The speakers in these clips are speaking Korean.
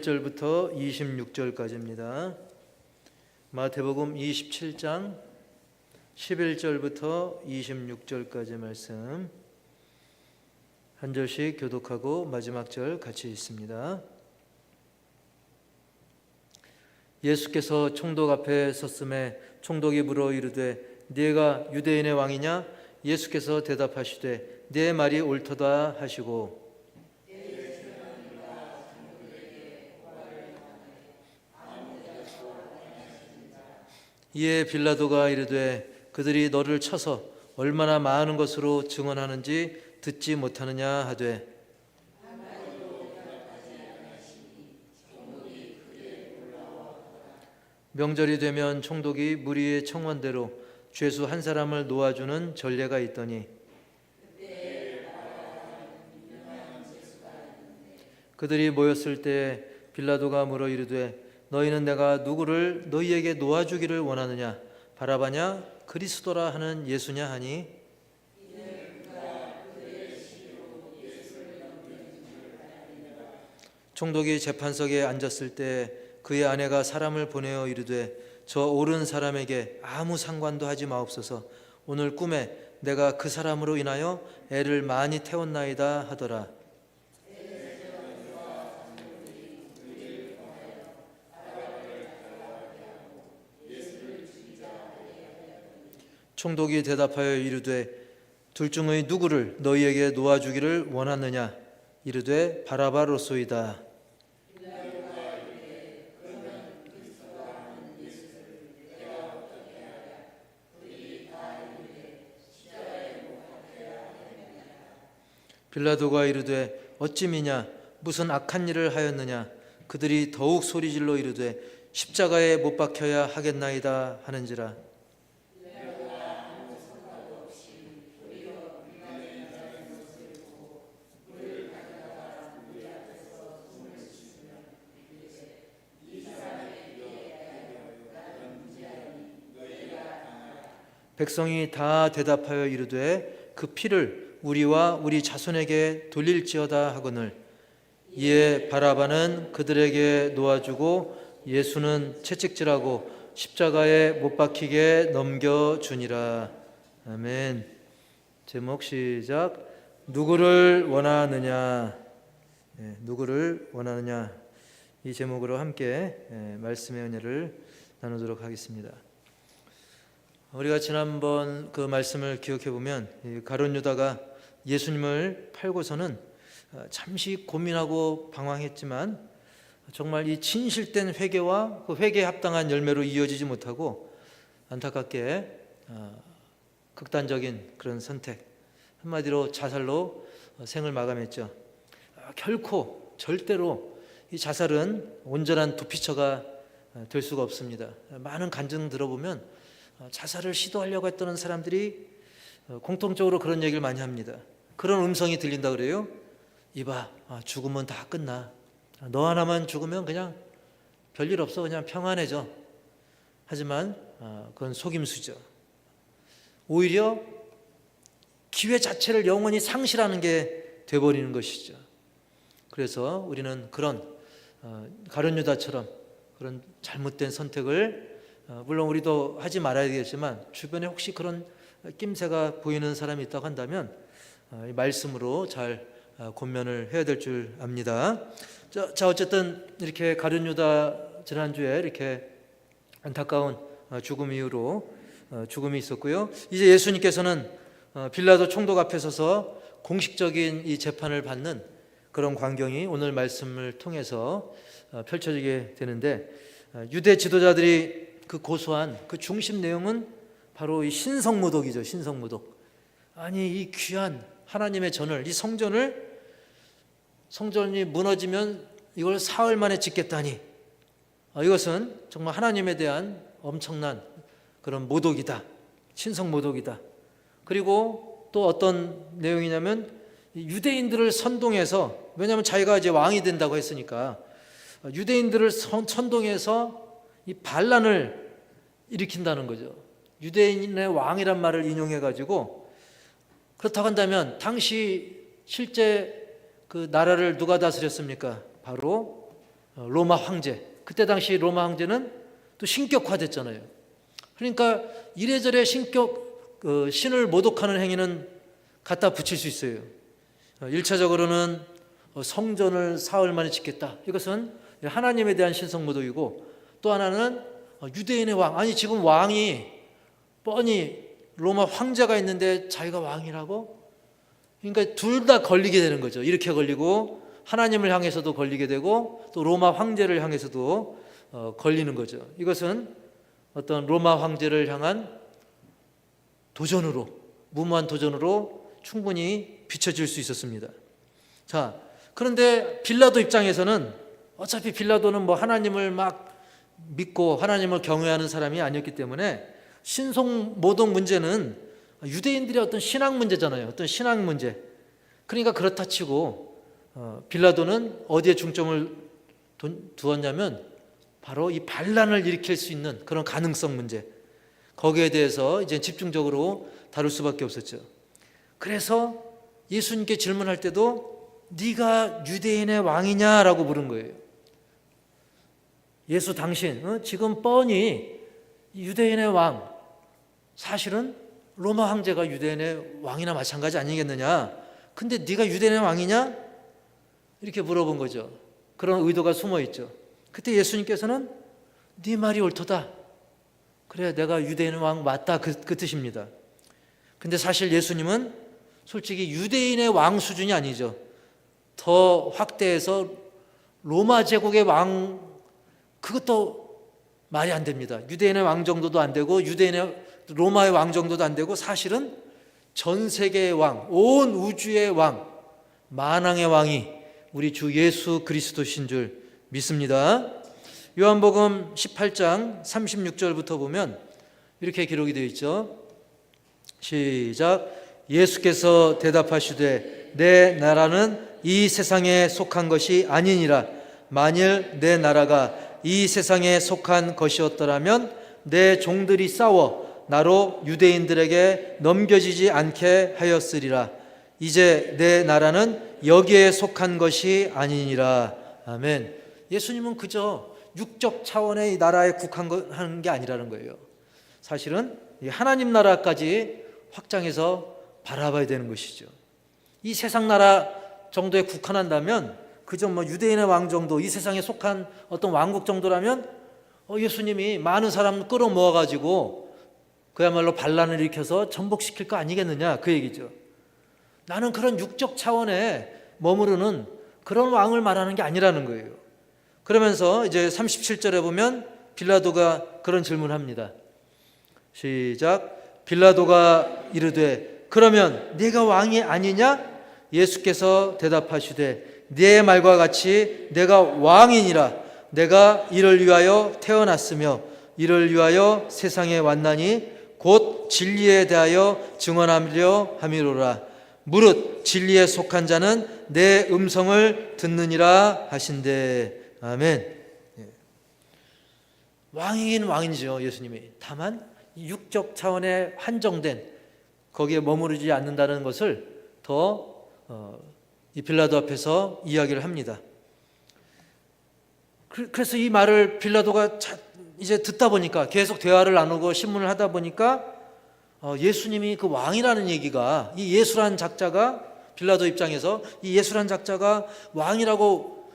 11절부터 26절까지입니다. 마태복음 27장 11절부터 26절까지 말씀 한 절씩 교독하고 마지막 절 같이 읽습니다. 예수께서 총독 앞에 섰음에 총독이 물어 이르되 네가 유대인의 왕이냐? 예수께서 대답하시되 네 말이 옳도다 하시고 이에 빌라도가 이르되 그들이 너를 쳐서 얼마나 많은 것으로 증언하는지 듣지 못하느냐 하되 명절이 되면 총독이 무리의 청원대로 죄수 한 사람을 놓아주는 전례가 있더니 그들이 모였을 때 빌라도가 물어 이르되 너희는 내가 누구를 너희에게 놓아주기를 원하느냐? 바라바냐? 그리스도라 하는 예수냐 하니 총독이 재판석에 앉았을 때 그의 아내가 사람을 보내어 이르되 저 옳은 사람에게 아무 상관도 하지 마옵소서. 오늘 꿈에 내가 그 사람으로 인하여 애를 많이 태웠나이다 하더라. 총독이 대답하여 이르되 둘 중의 누구를 너희에게 놓아주기를 원하느냐? 이르되 바라바로소이다. 빌라도가 이르되 어찌미냐? 무슨 악한 일을 하였느냐? 그들이 더욱 소리질러 이르되 십자가에 못 박혀야 하겠나이다 하는지라. 백성이 다 대답하여 이르되 그 피를 우리와 우리 자손에게 돌릴지어다 하거늘 이에 바라바는 그들에게 놓아주고 예수는 채찍질하고 십자가에 못 박히게 넘겨주니라. 아멘. 제목 시작. 누구를 원하느냐? 누구를 원하느냐? 이 제목으로 함께 말씀의 은혜를 나누도록 하겠습니다. 우리가 지난번 그 말씀을 기억해 보면 가룟 유다가 예수님을 팔고서는 잠시 고민하고 방황했지만 정말 이 진실된 회개와 그 회개에 합당한 열매로 이어지지 못하고 안타깝게 극단적인 그런 선택, 한마디로 자살로 생을 마감했죠. 결코 절대로 이 자살은 온전한 도피처가 될 수가 없습니다. 많은 간증 들어보면 자살을 시도하려고 했던 사람들이 공통적으로 그런 얘기를 많이 합니다. 그런 음성이 들린다 그래요. 이봐, 죽으면 다 끝나. 너 하나만 죽으면 그냥 별일 없어. 그냥 평안해져. 하지만 그건 속임수죠. 오히려 기회 자체를 영원히 상실하는 게 돼버리는 것이죠. 그래서 우리는 그런 가룟 유다처럼 그런 잘못된 선택을 물론 우리도 하지 말아야 되겠지만 주변에 혹시 그런 낌새가 보이는 사람이 있다고 한다면 이 말씀으로 잘 권면을 해야 될 줄 압니다. 자 어쨌든 이렇게 가룟 유다 지난주에 이렇게 안타까운 죽음 이후로 죽음이 있었고요. 이제 예수님께서는 빌라도 총독 앞에 서서 공식적인 이 재판을 받는 그런 광경이 오늘 말씀을 통해서 펼쳐지게 되는데 유대 지도자들이 그 고소한 그 중심 내용은 바로 이 신성모독이죠. 신성모독. 아니 이 귀한 하나님의 전을, 이 성전이 무너지면 이걸 사흘 만에 짓겠다니 이것은 정말 하나님에 대한 엄청난 그런 모독이다. 신성모독이다. 그리고 또 어떤 내용이냐면 유대인들을 선동해서, 왜냐하면 자기가 이제 왕이 된다고 했으니까 유대인들을 선동해서 이 반란을 일으킨다는 거죠. 유대인의 왕이란 말을 인용해가지고 그렇다고 한다면 당시 실제 그 나라를 누가 다스렸습니까? 바로 로마 황제, 그때 당시 로마 황제는 또 신격화됐잖아요. 그러니까 이래저래 신을 모독하는 행위는 갖다 붙일 수 있어요. 1차적으로는 성전을 사흘 만에 짓겠다. 이것은 하나님에 대한 신성 모독이고, 또 하나는 유대인의 왕, 아니 지금 왕이 뻔히 로마 황제가 있는데 자기가 왕이라고? 그러니까 둘 다 걸리게 되는 거죠. 이렇게 걸리고 하나님을 향해서도 걸리게 되고 또 로마 황제를 향해서도 걸리는 거죠. 이것은 어떤 로마 황제를 향한 도전으로, 무모한 도전으로 충분히 비춰질 수 있었습니다. 자, 그런데 빌라도 입장에서는 어차피 빌라도는 뭐 하나님을 막 믿고 하나님을 경외하는 사람이 아니었기 때문에 신성 모독 문제는 유대인들의 어떤 신앙 문제잖아요. 어떤 신앙 문제. 그러니까 그렇다 치고 빌라도는 어디에 중점을 두었냐면 바로 이 반란을 일으킬 수 있는 그런 가능성 문제, 거기에 대해서 이제 집중적으로 다룰 수밖에 없었죠. 그래서 예수님께 질문할 때도 네가 유대인의 왕이냐라고 물은 거예요. 예수 당신 지금 뻔히 유대인의 왕, 사실은 로마 황제가 유대인의 왕이나 마찬가지 아니겠느냐, 근데 네가 유대인의 왕이냐? 이렇게 물어본 거죠. 그런 의도가 숨어 있죠. 그때 예수님께서는 네 말이 옳도다, 그래 내가 유대인의 왕 맞다, 그 뜻입니다. 근데 사실 예수님은 솔직히 유대인의 왕 수준이 아니죠. 더 확대해서 로마 제국의 왕, 그것도 말이 안 됩니다. 유대인의 왕 정도도 안 되고 로마의 왕 정도도 안 되고, 사실은 전 세계의 왕, 온 우주의 왕, 만왕의 왕이 우리 주 예수 그리스도신 줄 믿습니다. 요한복음 18장 36절부터 보면 이렇게 기록이 되어 있죠. 시작. 예수께서 대답하시되 내 나라는 이 세상에 속한 것이 아니니라. 만일 내 나라가 이 세상에 속한 것이었더라면 내 종들이 싸워 나로 유대인들에게 넘겨지지 않게 하였으리라. 이제 내 나라는 여기에 속한 것이 아니니라. 아멘. 예수님은 그저 육적 차원의 이 나라에 국한하는 게 아니라는 거예요. 사실은 하나님 나라까지 확장해서 바라봐야 되는 것이죠. 이 세상 나라 정도에 국한한다면, 그저 뭐 유대인의 왕 정도, 이 세상에 속한 어떤 왕국 정도라면 예수님이 많은 사람 끌어모아가지고 그야말로 반란을 일으켜서 전복시킬 거 아니겠느냐, 그 얘기죠. 나는 그런 육적 차원에 머무르는 그런 왕을 말하는 게 아니라는 거예요. 그러면서 이제 37절에 보면 빌라도가 그런 질문을 합니다. 시작. 빌라도가 이르되 그러면 네가 왕이 아니냐? 예수께서 대답하시되 네 말과 같이 내가 왕이니라. 내가 이를 위하여 태어났으며 이를 위하여 세상에 왔나니 곧 진리에 대하여 증언하려 함이로라. 무릇 진리에 속한 자는 내 음성을 듣느니라 하신대. 아멘. 왕이긴 왕이죠, 예수님이. 다만 육적 차원에 한정된, 거기에 머무르지 않는다는 것을 더 이 빌라도 앞에서 이야기를 합니다. 그래서 이 말을 빌라도가 이제 듣다 보니까, 계속 대화를 나누고 신문을 하다 보니까 예수님이 그 왕이라는 얘기가, 이 예수란 작자가, 빌라도 입장에서 이 예수란 작자가 왕이라고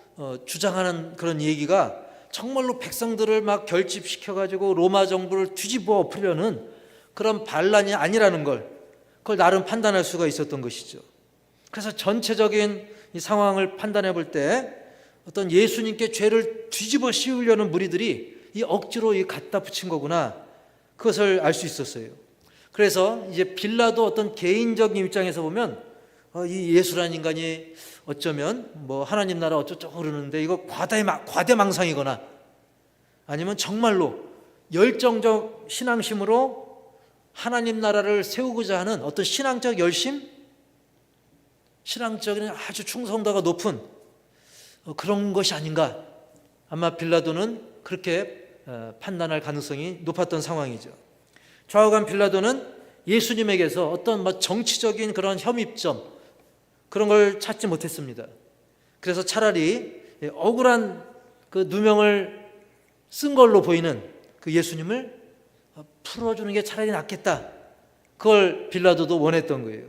주장하는 그런 얘기가 정말로 백성들을 막 결집시켜가지고 로마 정부를 뒤집어 엎으려는 그런 반란이 아니라는 걸, 그걸 나름 판단할 수가 있었던 것이죠. 그래서 전체적인 이 상황을 판단해 볼 때 어떤 예수님께 죄를 뒤집어 씌우려는 무리들이 이 억지로 갖다 붙인 거구나, 그것을 알 수 있었어요. 그래서 이제 빌라도 어떤 개인적인 입장에서 보면 이 예수라는 인간이 어쩌면 뭐 하나님 나라 어쩌고 그러는데 이거 과대망상이거나, 아니면 정말로 열정적 신앙심으로 하나님 나라를 세우고자 하는 어떤 신앙적 열심, 신앙적인 아주 충성도가 높은 그런 것이 아닌가. 아마 빌라도는 그렇게 판단할 가능성이 높았던 상황이죠. 좌우간 빌라도는 예수님에게서 어떤 정치적인 그런 혐의점, 그런 걸 찾지 못했습니다. 그래서 차라리 억울한 그 누명을 쓴 걸로 보이는 그 예수님을 풀어주는 게 차라리 낫겠다. 그걸 빌라도도 원했던 거예요.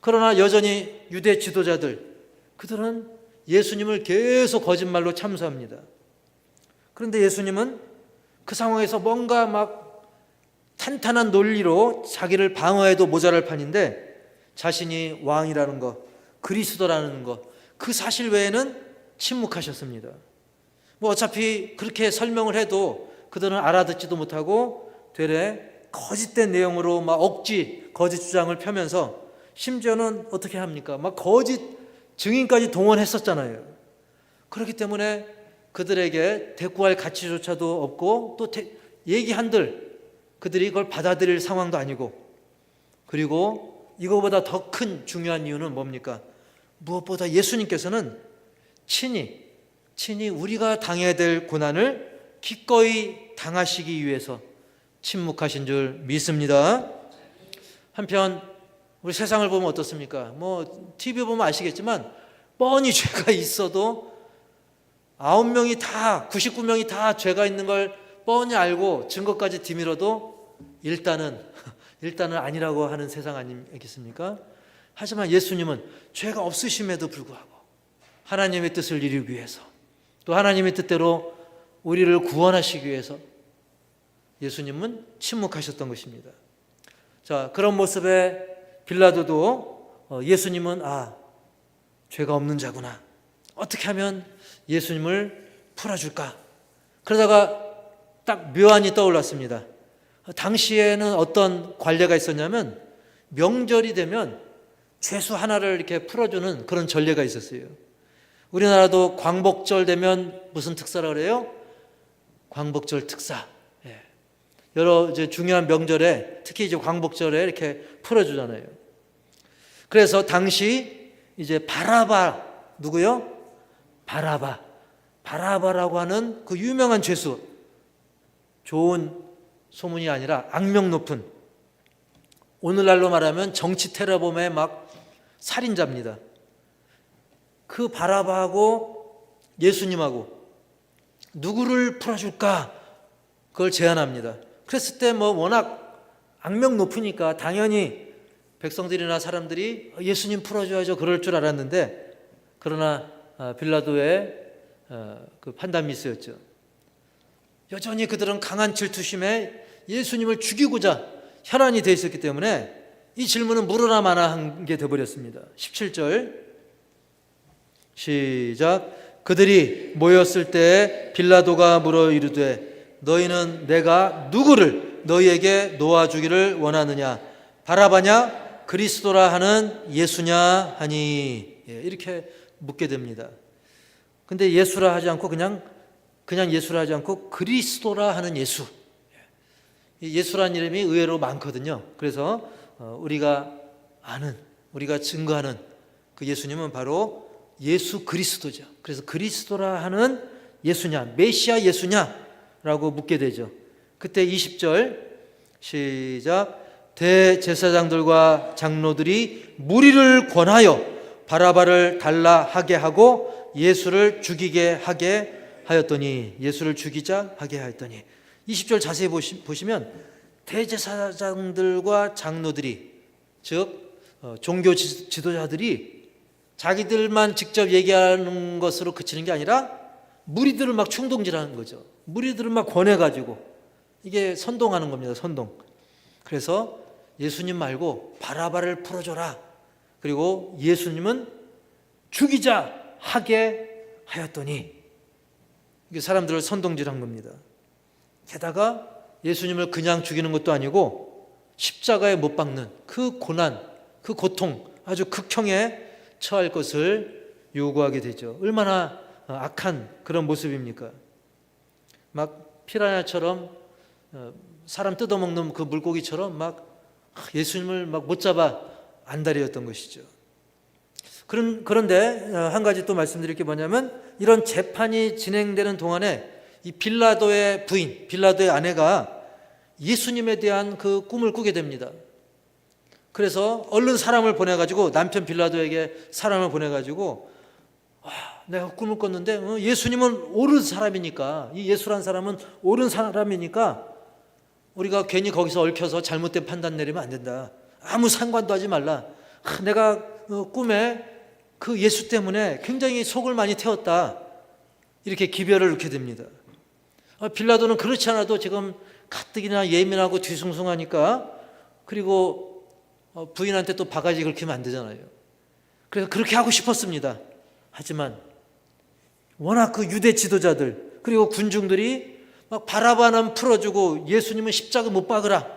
그러나 여전히 유대 지도자들, 그들은 예수님을 계속 거짓말로 참수합니다. 그런데 예수님은 그 상황에서 뭔가 막 탄탄한 논리로 자기를 방어해도 모자랄 판인데 자신이 왕이라는 것, 그리스도라는 것, 그 사실 외에는 침묵하셨습니다. 뭐 어차피 그렇게 설명을 해도 그들은 알아듣지도 못하고 되레 거짓된 내용으로 막 거짓 주장을 펴면서 심지어는 어떻게 합니까? 막 거짓 증인까지 동원했었잖아요. 그렇기 때문에 그들에게 대꾸할 가치조차도 없고 또 얘기한들 그들이 그걸 받아들일 상황도 아니고, 그리고 이거보다 더 큰 중요한 이유는 뭡니까? 무엇보다 예수님께서는 친히 우리가 당해야 될 고난을 기꺼이 당하시기 위해서 침묵하신 줄 믿습니다. 한편 우리 세상을 보면 어떻습니까? 뭐 TV 보면 아시겠지만 뻔히 죄가 있어도 99명이 다 죄가 있는 걸 뻔히 알고 증거까지 뒤밀어도 일단은 아니라고 하는 세상 아니겠습니까? 하지만 예수님은 죄가 없으심에도 불구하고 하나님의 뜻을 이루기 위해서, 또 하나님의 뜻대로 우리를 구원하시기 위해서 예수님은 침묵하셨던 것입니다. 자, 그런 모습에 빌라도도 예수님은 죄가 없는 자구나, 어떻게 하면 예수님을 풀어줄까? 그러다가 딱 묘안이 떠올랐습니다. 당시에는 어떤 관례가 있었냐면 명절이 되면 죄수 하나를 이렇게 풀어주는 그런 전례가 있었어요. 우리나라도 광복절 되면 무슨 특사라 그래요? 광복절 특사. 여러 이제 중요한 명절에, 특히 이제 광복절에 이렇게 풀어주잖아요. 그래서 당시 이제 바라바, 누구요? 바라바라고 하는 그 유명한 죄수, 좋은 소문이 아니라 악명 높은, 오늘날로 말하면 정치 테러범의 막 살인자입니다. 그 바라바하고 예수님하고 누구를 풀어줄까? 그걸 제안합니다. 그랬을 때 뭐 워낙 악명 높으니까 당연히 백성들이나 사람들이 예수님 풀어줘야죠, 그럴 줄 알았는데, 그러나 빌라도의 그 판단 미스였죠. 여전히 그들은 강한 질투심에 예수님을 죽이고자 혈안이 되어 있었기 때문에 이 질문은 물으나 마나 한 게 되어버렸습니다. 17절 시작. 그들이 모였을 때 빌라도가 물어 이르되 너희는 내가 누구를 너희에게 놓아주기를 원하느냐, 바라바냐 그리스도라 하는 예수냐 하니, 이렇게 묻게 됩니다. 근데 예수라 하지 않고 그냥 예수라 하지 않고 그리스도라 하는 예수. 예수라는 이름이 의외로 많거든요. 그래서 우리가 증거하는 그 예수님은 바로 예수 그리스도죠. 그래서 그리스도라 하는 예수냐, 메시아 예수냐라고 묻게 되죠. 그때 20절 시작. 대제사장들과 장로들이 무리를 권하여 바라바를 달라 하게 하고 예수를 죽이게 하게 하였더니, 예수를 죽이자 하게 하였더니, 20절 자세히 보시면 대제사장들과 장로들이, 즉 종교 지도자들이 자기들만 직접 얘기하는 것으로 그치는 게 아니라 무리들을 막 충동질하는 거죠. 무리들을 막 권해가지고, 이게 선동하는 겁니다. 선동. 그래서 예수님 말고 바라바를 풀어줘라, 그리고 예수님은 죽이자 하게 하였더니, 이게 사람들을 선동질한 겁니다. 게다가 예수님을 그냥 죽이는 것도 아니고 십자가에 못 박는 그 고난, 그 고통, 아주 극형에 처할 것을 요구하게 되죠. 얼마나 악한 그런 모습입니까? 막 피라냐처럼 사람 뜯어먹는 그 물고기처럼 막 예수님을 막 못 잡아 안달이었던 것이죠. 그런데 한 가지 또 말씀드릴 게 뭐냐면, 이런 재판이 진행되는 동안에 이 빌라도의 부인, 빌라도의 아내가 예수님에 대한 그 꿈을 꾸게 됩니다. 그래서 얼른 사람을 보내가지고, 남편 빌라도에게 사람을 보내가지고 내가 꿈을 꿨는데 예수님은 옳은 사람이니까, 이 예수란 사람은 옳은 사람이니까 우리가 괜히 거기서 얽혀서 잘못된 판단 내리면 안 된다. 아무 상관도 하지 말라. 내가 꿈에 그 예수 때문에 굉장히 속을 많이 태웠다. 이렇게 기별을 넣게 됩니다. 빌라도는 그렇지 않아도 지금 가뜩이나 예민하고 뒤숭숭하니까, 그리고 부인한테 또 바가지 긁히면 안 되잖아요. 그래서 그렇게 하고 싶었습니다. 하지만 워낙 그 유대 지도자들 그리고 군중들이 막 바라바는 풀어주고 예수님은 십자가 못 박으라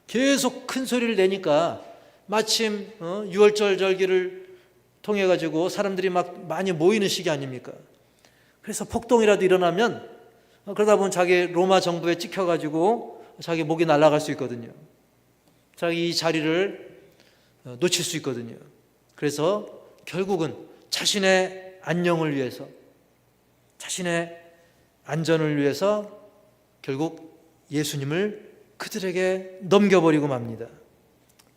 계속 큰 소리를 내니까, 마침 유월절 절기를 통해 가지고 사람들이 막 많이 모이는 시기 아닙니까? 그래서 폭동이라도 일어나면 그러다 보면 자기 로마 정부에 찍혀 가지고 자기 목이 날아갈 수 있거든요. 자기 이 자리를 놓칠 수 있거든요. 그래서 결국은 자신의 안녕을 위해서, 자신의 안전을 위해서 결국 예수님을 그들에게 넘겨버리고 맙니다.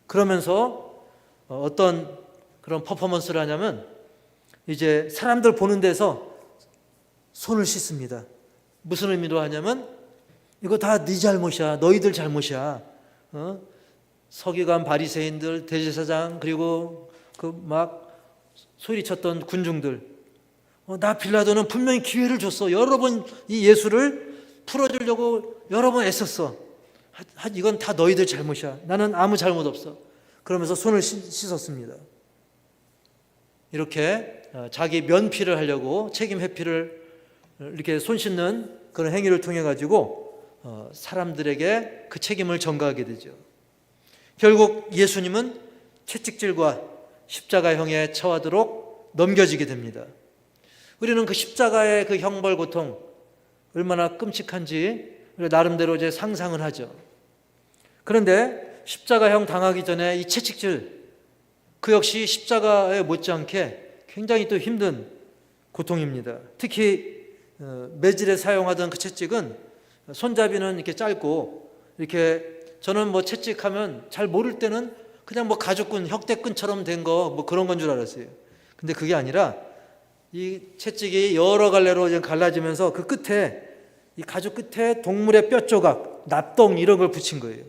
그러면서 어떤 그런 퍼포먼스를 하냐면, 이제 사람들 보는 데서 손을 씻습니다. 무슨 의미로 하냐면, 이거 다 네 잘못이야, 너희들 잘못이야. 서기관, 바리새인들, 대제사장, 그리고 그 막 소리쳤던 군중들, 나 빌라도는 분명히 기회를 줬어. 여러 번 이 예수를 풀어주려고 여러 번 애썼어. 이건 다 너희들 잘못이야. 나는 아무 잘못 없어. 그러면서 손을 씻었습니다. 이렇게 자기 면피를 하려고, 책임 회피를 이렇게 손 씻는 그런 행위를 통해 가지고 사람들에게 그 책임을 전가하게 되죠. 결국 예수님은 채찍질과 십자가형에 처하도록 넘겨지게 됩니다. 우리는 그 십자가의 그 형벌 고통 얼마나 끔찍한지 나름대로 이제 상상을 하죠. 그런데 십자가형 당하기 전에 이 채찍질, 그 역시 십자가에 못지않게 굉장히 또 힘든 고통입니다. 특히 매질에 사용하던 그 채찍은 손잡이는 이렇게 짧고, 이렇게 저는 뭐 채찍하면 잘 모를 때는 그냥 뭐 가죽끈, 혁대끈처럼 된 거 뭐 그런 건 줄 알았어요. 근데 그게 아니라 이 채찍이 여러 갈래로 이제 갈라지면서 그 끝에, 이 가죽 끝에 동물의 뼈 조각, 납동 이런 걸 붙인 거예요.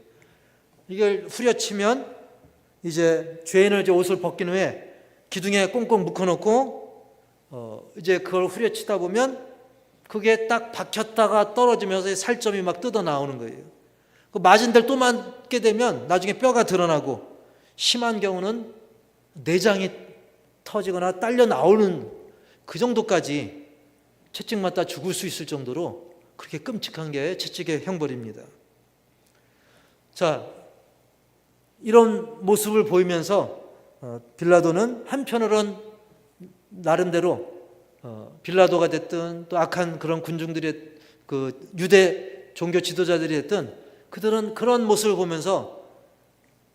이걸 후려치면 이제 죄인을 이제 옷을 벗긴 후에 기둥에 꽁꽁 묶어놓고 이제 그걸 후려치다 보면 그게 딱 박혔다가 떨어지면서 살점이 막 뜯어 나오는 거예요. 그 맞은 데를 또 맞게 되면 나중에 뼈가 드러나고, 심한 경우는 내장이 터지거나 딸려 나오는 그 정도까지 채찍 맞다 죽을 수 있을 정도로 그렇게 끔찍한 게 채찍의 형벌입니다. 자, 이런 모습을 보이면서 빌라도는 한편으론 나름대로 빌라도가 됐든 또 악한 그런 군중들의 그 유대 종교 지도자들이 됐든 그들은 그런 모습을 보면서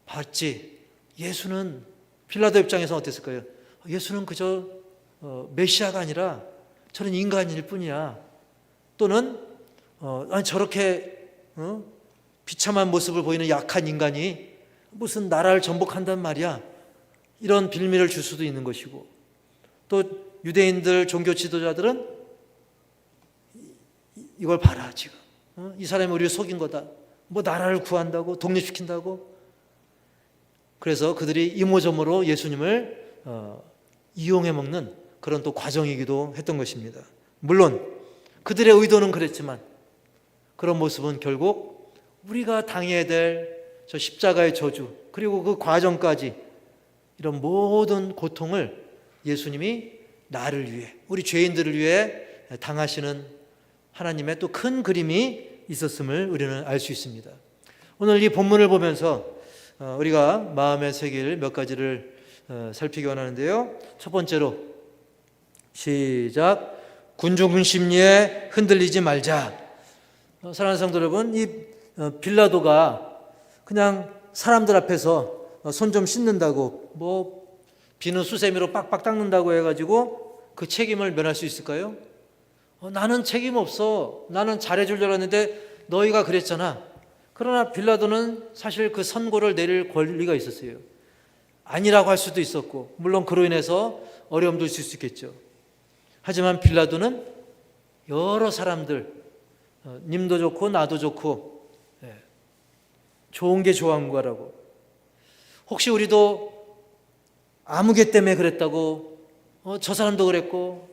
봤지, 예수는, 빌라도 입장에서 어땠을까요? 예수는 그저 메시아가 아니라 저는 인간일 뿐이야. 또는 아니 저렇게 비참한 모습을 보이는 약한 인간이 무슨 나라를 정복한단 말이야. 이런 빌미를 줄 수도 있는 것이고, 또 유대인들 종교 지도자들은 이걸 봐라 지금 이 사람이 우리를 속인 거다. 뭐 나라를 구한다고, 독립시킨다고. 그래서 그들이 이모저모로 예수님을 이용해 먹는 그런 또 과정이기도 했던 것입니다. 물론 그들의 의도는 그랬지만 그런 모습은 결국 우리가 당해야 될 저 십자가의 저주, 그리고 그 과정까지 이런 모든 고통을 예수님이 나를 위해, 우리 죄인들을 위해 당하시는 하나님의 또 큰 그림이 있었음을 우리는 알 수 있습니다. 오늘 이 본문을 보면서 우리가 마음에 새길 몇 가지를 살피기 원하는데요. 첫 번째로, 시작. 군중 심리에 흔들리지 말자. 사랑하는 성도 여러분, 이 빌라도가 그냥 사람들 앞에서 손 좀 씻는다고, 뭐 비누 수세미로 빡빡 닦는다고 해가지고 그 책임을 면할 수 있을까요? 나는 책임 없어. 나는 잘해주려고 했는데 너희가 그랬잖아. 그러나 빌라도는 사실 그 선고를 내릴 권리가 있었어요. 아니라고 할 수도 있었고, 물론 그로 인해서 어려움도 있을 수 있겠죠. 하지만 빌라도는 여러 사람들, 님도 좋고 나도 좋고 좋은 게 좋은 거라고, 혹시 우리도 아무개 때문에 그랬다고, 저 사람도 그랬고,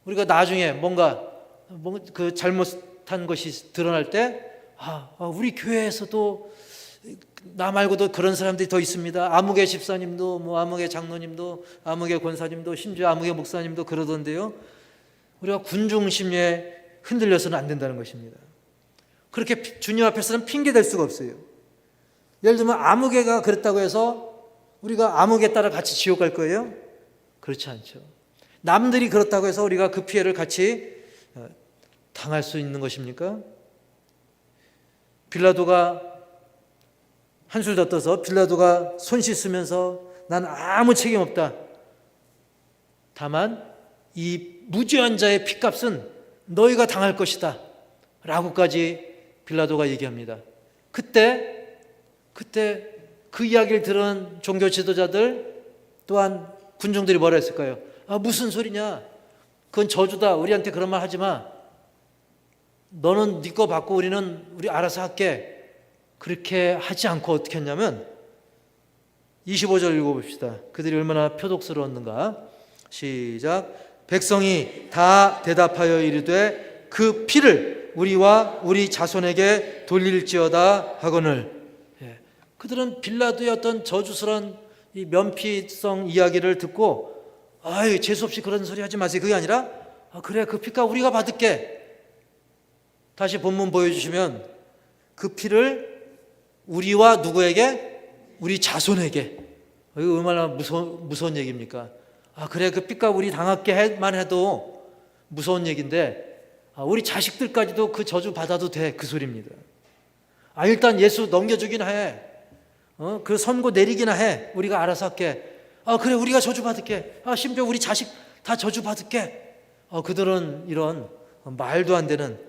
우리가 나중에 뭔가 그 잘못한 것이 드러날 때 우리 교회에서도 나 말고도 그런 사람들이 더 있습니다. 아무개 집사님도, 뭐 아무개 장로님도, 아무개 권사님도, 심지어 아무개 목사님도 그러던데요. 우리가 군중 심리에 흔들려서는 안 된다는 것입니다. 그렇게 주님 앞에서는 핑계 댈 수가 없어요. 예를 들면 아무개가 그랬다고 해서 우리가 아무개 따라 같이 지옥 갈 거예요? 그렇지 않죠. 남들이 그렇다고 해서 우리가 그 피해를 같이 당할 수 있는 것입니까? 빌라도가 한술 더 떠서 빌라도가 손 씻으면서 난 아무 책임 없다, 다만 이 무죄한 자의 핏값은 너희가 당할 것이다 라고까지 빌라도가 얘기합니다. 그때 그 이야기를 들은 종교 지도자들 또한 군중들이 뭐라 했을까요? 무슨 소리냐, 그건 저주다, 우리한테 그런 말 하지 마, 너는 네 거 받고 우리 알아서 할게. 그렇게 하지 않고 어떻게 했냐면 25절 읽어봅시다. 그들이 얼마나 표독스러웠는가. 시작. 백성이 다 대답하여 이르되 그 피를 우리와 우리 자손에게 돌릴지어다 하거늘. 그들은 빌라도의 어떤 저주스러운 이 면피성 이야기를 듣고 재수없이 그런 소리 하지 마세요. 그게 아니라 그래, 그 피값 우리가 받을게. 다시 본문 보여주시면 그 피를 우리와 누구에게? 우리 자손에게. 이거 얼마나 무서운 얘기입니까? 그래, 그 피값 우리 당할게만 해도 무서운 얘기인데 우리 자식들까지도 그 저주 받아도 돼, 그 소리입니다. 일단 예수 넘겨주긴 해. 그 선고 내리기나 해. 우리가 알아서 할게. 그래, 우리가 저주 받을게. 심지어 우리 자식 다 저주 받을게. 그들은 이런 말도 안 되는,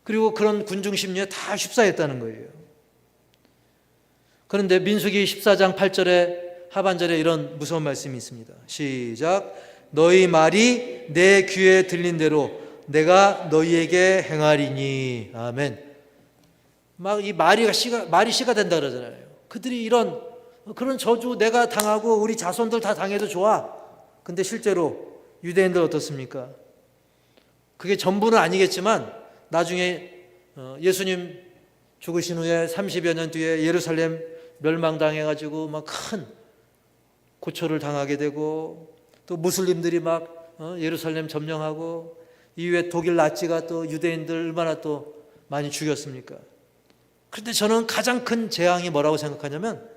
그리고 그런 군중 심리에 다 휩싸였다는 거예요. 그런데 민수기 14장 8절에 하반절에 이런 무서운 말씀이 있습니다. 시작. 너희 말이 내 귀에 들린 대로 내가 너희에게 행하리니. 아멘. 막 이 말이 씨가 된다 그러잖아요. 그들이 그런 저주 내가 당하고 우리 자손들 다 당해도 좋아. 근데 실제로 유대인들 어떻습니까? 그게 전부는 아니겠지만 나중에 예수님 죽으신 후에 30여 년 뒤에 예루살렘 멸망당해가지고 막 큰 고초를 당하게 되고, 또 무슬림들이 막 예루살렘 점령하고, 이후에 독일 나치가 또 유대인들 얼마나 또 많이 죽였습니까? 그런데 저는 가장 큰 재앙이 뭐라고 생각하냐면,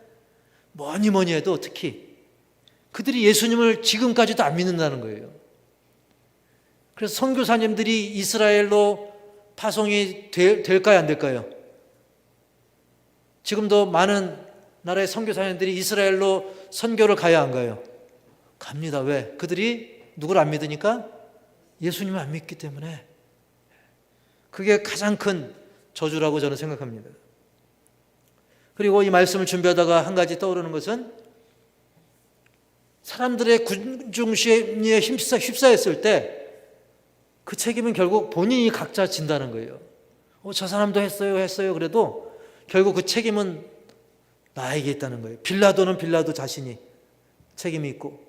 뭐니 해도 특히 그들이 예수님을 지금까지도 안 믿는다는 거예요. 그래서 선교사님들이 이스라엘로 파송이 될까요, 안 될까요? 지금도 많은 나라의 선교사님들이 이스라엘로 선교를 가야 안 가요? 갑니다. 왜? 그들이 누구를 안 믿으니까? 예수님을 안 믿기 때문에. 그게 가장 큰 저주라고 저는 생각합니다. 그리고 이 말씀을 준비하다가 한 가지 떠오르는 것은, 사람들의 군중심리에 휩싸였을 때 그 책임은 결국 본인이 각자 진다는 거예요. 저 사람도 했어요. 그래도 결국 그 책임은 나에게 있다는 거예요. 빌라도는 빌라도 자신이 책임이 있고,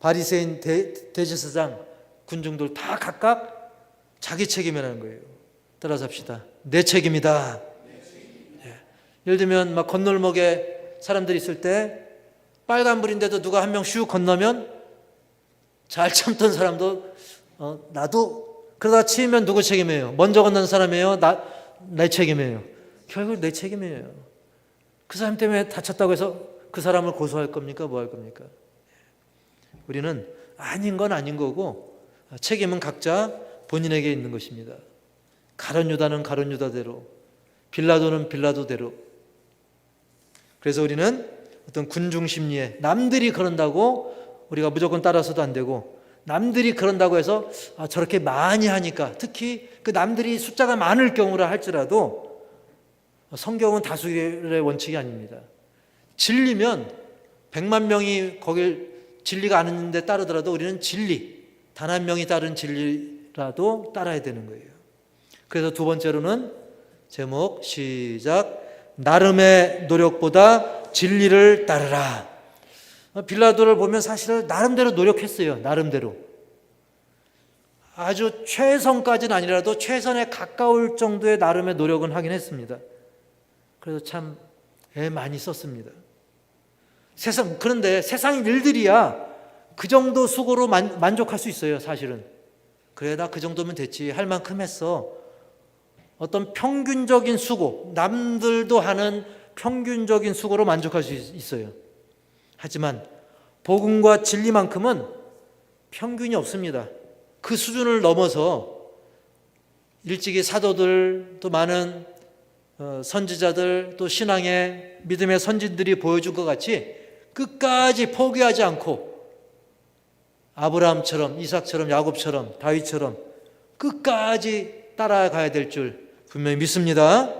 바리새인 대제사장 군중들 다 각각 자기 책임이라는 거예요. 따라서 합시다. 내 책임이다. 예를 들면 막 건널목에 사람들이 있을 때 빨간불인데도 누가 한 명 슉 건너면 잘 참던 사람도 나도 그러다 치이면 누구 책임이에요? 먼저 건넌 사람이에요? 내 책임이에요? 결국 내 책임이에요. 그 사람 때문에 다쳤다고 해서 그 사람을 고소할 겁니까? 뭐 할 겁니까? 우리는 아닌 건 아닌 거고, 책임은 각자 본인에게 있는 것입니다. 가룟 유다는 가룟 유다대로, 빌라도는 빌라도대로. 그래서 우리는 어떤 군중 심리에 남들이 그런다고 우리가 무조건 따라서도 안 되고, 남들이 그런다고 해서 저렇게 많이 하니까, 특히 그 남들이 숫자가 많을 경우라 할지라도 성경은 다수의 원칙이 아닙니다. 진리면 100만 명이 거길 진리가 아닌데 따르더라도 우리는 진리, 단 한 명이 따른 진리라도 따라야 되는 거예요. 그래서 두 번째로는 제목 시작. 나름의 노력보다 진리를 따르라. 빌라도를 보면 사실 나름대로 노력했어요. 나름대로. 아주 최선까지는 아니라도 최선에 가까울 정도의 나름의 노력은 하긴 했습니다. 그래서 참 애 많이 썼습니다. 그런데 세상 일들이야 그 정도 수고로 만족할 수 있어요. 사실은. 그래 나 그 정도면 됐지 할 만큼 했어. 어떤 평균적인 수고, 남들도 하는 평균적인 수고로 만족할 수 있어요. 하지만 복음과 진리만큼은 평균이 없습니다. 그 수준을 넘어서 일찍이 사도들 또 많은 선지자들 또 신앙의 믿음의 선진들이 보여준 것 같이 끝까지 포기하지 않고 아브라함처럼 이삭처럼 야곱처럼 다윗처럼 끝까지 따라가야 될 줄 분명히 믿습니다.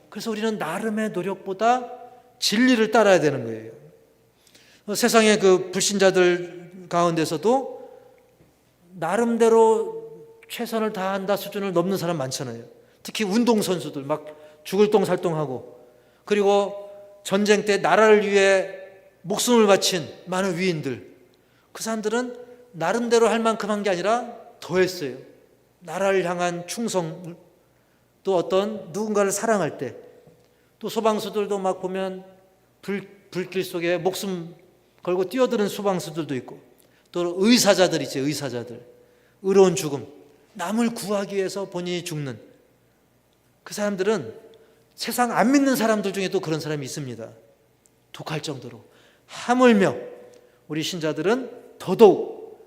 그래서 우리는 나름의 노력보다 진리를 따라야 되는 거예요. 세상의 그 불신자들 가운데서도 나름대로 최선을 다한다 수준을 넘는 사람 많잖아요. 특히 운동선수들 막 죽을 똥살똥하고 그리고 전쟁 때 나라를 위해 목숨을 바친 많은 위인들 그 사람들은 나름대로 할 만큼 한 게 아니라 더했어요. 나라를 향한 충성 또 어떤 누군가를 사랑할 때 또 소방수들도 막 보면 불길 속에 목숨 걸고 뛰어드는 소방수들도 있고 또 의사자들 있죠. 의사자들 의로운 죽음 남을 구하기 위해서 본인이 죽는 그 사람들은 세상 안 믿는 사람들 중에도 그런 사람이 있습니다. 독할 정도로. 하물며 우리 신자들은 더더욱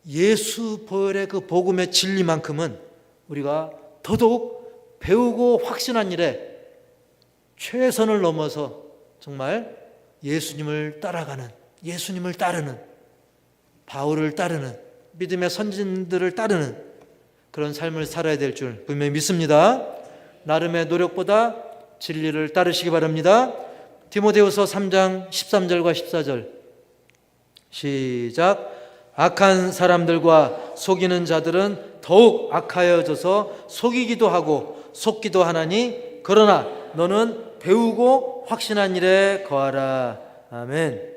예수 보혈의 그 복음의 진리만큼은 우리가 더더욱 배우고 확신한 일에 최선을 넘어서 정말 예수님을 따라가는, 예수님을 따르는, 바울을 따르는, 믿음의 선진들을 따르는 그런 삶을 살아야 될 줄 분명히 믿습니다. 나름의 노력보다 진리를 따르시기 바랍니다. 디모데후서 3장 13절과 14절 시작. 악한 사람들과 속이는 자들은 더욱 악하여져서 속이기도 하고 속기도 하나니 그러나 너는 배우고 확신한 일에 거하라. 아멘.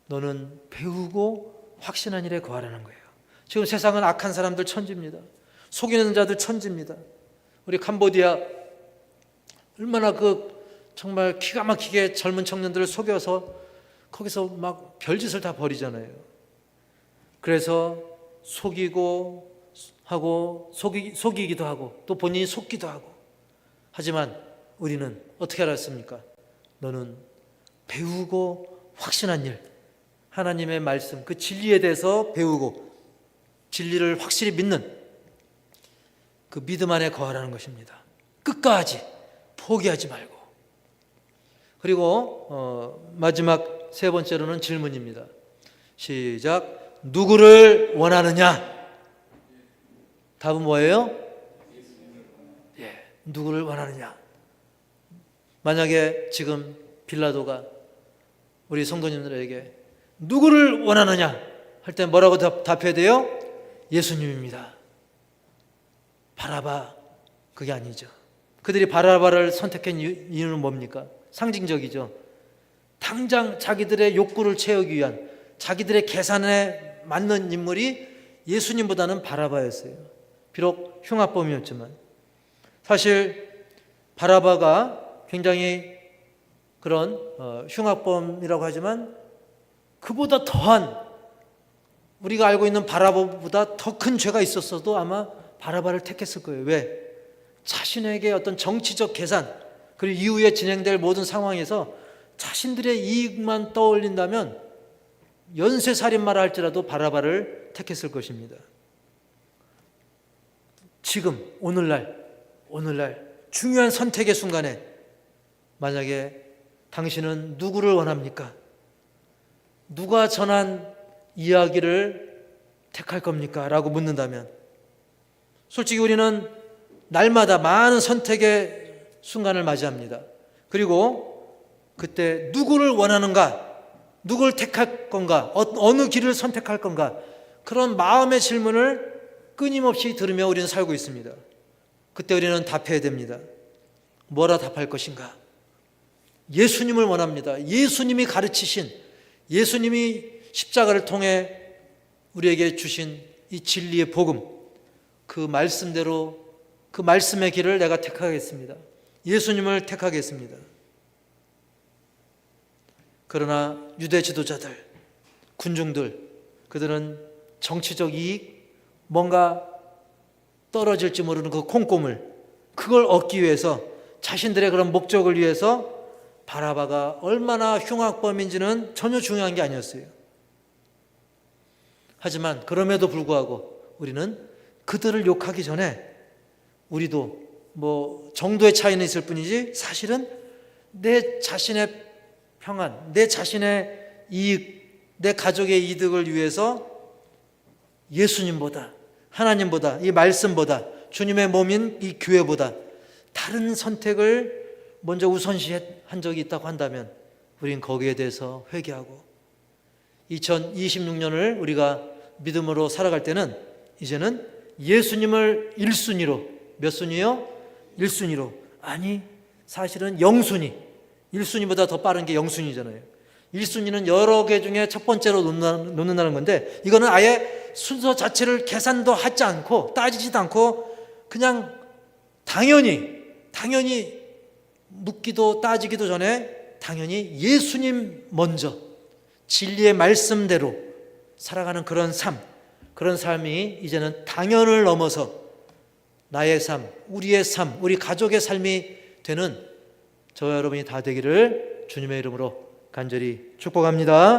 너는 배우고 확신한 일에 거하라는 거예요. 지금 세상은 악한 사람들 천지입니다. 속이는 자들 천지입니다. 우리 캄보디아 얼마나 정말 기가 막히게 젊은 청년들을 속여서 거기서 막 별짓을 다 벌이잖아요. 그래서 속이고 하고 속이기도 하고 또 본인이 속기도 하고 하지만 우리는 어떻게 알았습니까? 너는 배우고 확신한 일 하나님의 말씀 그 진리에 대해서 배우고 진리를 확실히 믿는 그 믿음 안에 거하라는 것입니다. 끝까지 포기하지 말고. 그리고 마지막 세 번째로는 질문입니다. 시작. 누구를 원하느냐? 답은 뭐예요? 누구를 원하느냐? 만약에 지금 빌라도가 우리 성도님들에게 누구를 원하느냐 할 때 뭐라고 답해야 돼요? 예수님입니다. 바라바 그게 아니죠. 그들이 바라바를 선택한 이유는 뭡니까? 상징적이죠. 당장 자기들의 욕구를 채우기 위한 자기들의 계산에 맞는 인물이 예수님보다는 바라바였어요. 비록 흉악범이었지만 사실 바라바가 굉장히 그런 흉악범이라고 하지만 그보다 더한 우리가 알고 있는 바라바보다 더 큰 죄가 있었어도 아마 바라바를 택했을 거예요. 왜? 자신에게 어떤 정치적 계산 그리고 이후에 진행될 모든 상황에서 자신들의 이익만 떠올린다면 연쇄살인마라 할지라도 바라바를 택했을 것입니다. 지금 오늘날 중요한 선택의 순간에 만약에 당신은 누구를 원합니까? 누가 전한 이야기를 택할 겁니까? 라고 묻는다면 솔직히 우리는 날마다 많은 선택의 순간을 맞이합니다. 그리고 그때 누구를 원하는가? 누굴 택할 건가? 어느 길을 선택할 건가? 그런 마음의 질문을 끊임없이 들으며 우리는 살고 있습니다. 그때 우리는 답해야 됩니다. 뭐라 답할 것인가? 예수님을 원합니다. 예수님이 가르치신, 예수님이 십자가를 통해 우리에게 주신 이 진리의 복음, 그 말씀대로, 그 말씀의 길을 내가 택하겠습니다. 예수님을 택하겠습니다. 그러나 유대 지도자들, 군중들, 그들은 정치적 이익, 뭔가 떨어질지 모르는 그 콩고물, 그걸 얻기 위해서, 자신들의 그런 목적을 위해서 바라바가 얼마나 흉악범인지는 전혀 중요한 게 아니었어요. 하지만 그럼에도 불구하고 우리는 그들을 욕하기 전에 우리도 뭐 정도의 차이는 있을 뿐이지 사실은 내 자신의 평안, 내 자신의 이익, 내 가족의 이득을 위해서 예수님보다, 하나님보다, 이 말씀보다, 주님의 몸인 이 교회보다 다른 선택을 먼저 우선시한 적이 있다고 한다면 우린 거기에 대해서 회개하고 2026년을 우리가 믿음으로 살아갈 때는 이제는 예수님을 1순위로, 몇 순위요? 1순위로. 아니, 사실은 0순위. 1순위보다 더 빠른 게 0순위잖아요. 1순위는 여러 개 중에 첫 번째로 놓는다는 건데, 이거는 아예 순서 자체를 계산도 하지 않고 따지지도 않고 그냥 당연히 묻기도 따지기도 전에 당연히 예수님 먼저 진리의 말씀대로 살아가는 그런 삶이 이제는 당연을 넘어서 나의 삶, 우리의 삶, 우리 가족의 삶이 되는 저와 여러분이 다 되기를 주님의 이름으로 간절히 축복합니다.